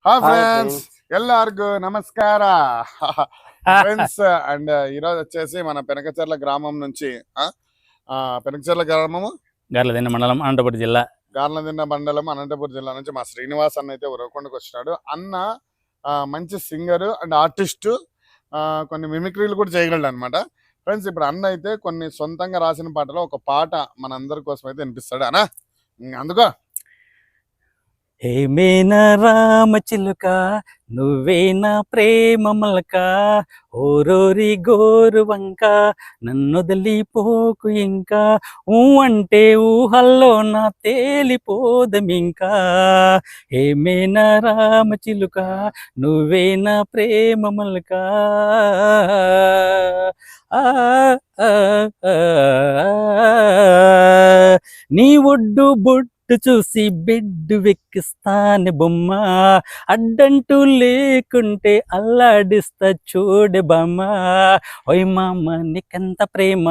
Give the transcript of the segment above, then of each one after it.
Hi hi friends, friends. ಎಲ್ಲರಿಗೂ నమస్కార friends. And ఈరోజు వచ్చేసి మన పెనకచెర్ల గ్రామం నుంచి పెనకచెర్ల గ్రామము గార్లదిన్న మండలం అనంతపురం జిల్లా. గార్లదిన్న మండలం అనంతపురం జిల్లా నుంచి మా శ్రీనివాస్ అన్న అయితే ఉరవకొండకు వచ్చినాడు. అన్న మంచి సింగర్ అండ్ ఆర్టిస్టు, కొన్ని మిమిక్రీలు కూడా చేయగలడు అనమాట. ఫ్రెండ్స్, ఇప్పుడు అన్న అయితే కొన్ని సొంతంగా రాసిన పాటలో ఒక పాట మన అందరి కోసం అయితే వినిపిస్తాడు అన్న. అందుకో ఏమేనా రామ చిలుక నువ్వేనా ప్రేమ మలక, ఓరోరి గోరు వంక నన్నొదలిపోకు ఇంకా, ఊ అంటే ఊహల్లో నా తేలిపోదమింకా. ఏమేనా రామ చిలుక నువ్వేనా ప్రేమ మలక. ఆ ఆ, ఆ, నీ ఒడ్డు బొట్టు చూసి బెడ్ వెక్కిస్తాను బొమ్మ, అడ్డంటూ లేకుంటే అల్లాడిస్తా చూడే బొమ్మ. ఓయ్ మామ నీకెంత ప్రేమ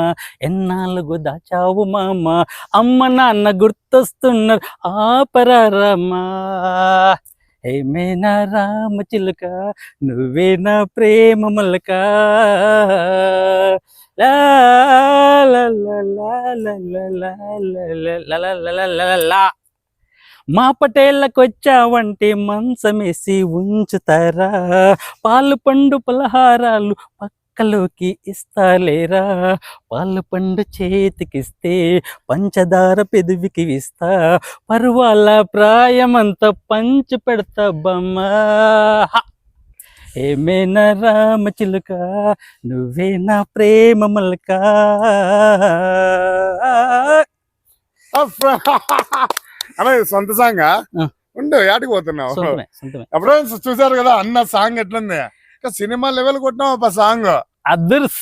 ఎన్నాళ్ళకు దాచావు మామ, అమ్మ నాన్న గుర్తొస్తున్నారు ఆపరారమ్మా. ఏమేనా రామ చిలుక నువ్వేనా ప్రేమ మలక. లా లా లా లా లా లా లా లా లా లా లా లా లా. మా పటేళ్ళకొచ్చావంటే మంచమేసి ఉంచుతారా, పాలు పండు పలహారాలు పక్కలోకి ఇస్తాలేరా, పాలు పండు చేతికిస్తే పంచదార పెదవికి ఇస్తా, పరువాల ప్రాయమంతా పంచి పెడతా బమ్మా. ఏమేనా రామ చిలుక నువ్వేనా ప్రేమ మలక. అన్న సొంత సాంగ్ ఉండు, యాటికి పోతున్నావు? సొంతమే సొంతమే. ఫ్రెండ్స్, చూసారు కదా అన్న సాంగ్ ఎట్లుంది. సినిమా లెవెల్ కొట్టినావు సాంగ్. అదర్స్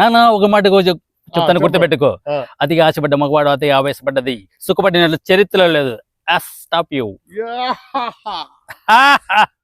నాన్న ఒక మాట చెప్తాను, గుర్తుపెట్టుకో. అతిగా ఆశపడ్డ మగవాడు అతి ఆవేశపడ్డది సుఖపడినట్లు చరిత్రలో లేదు. Stop you.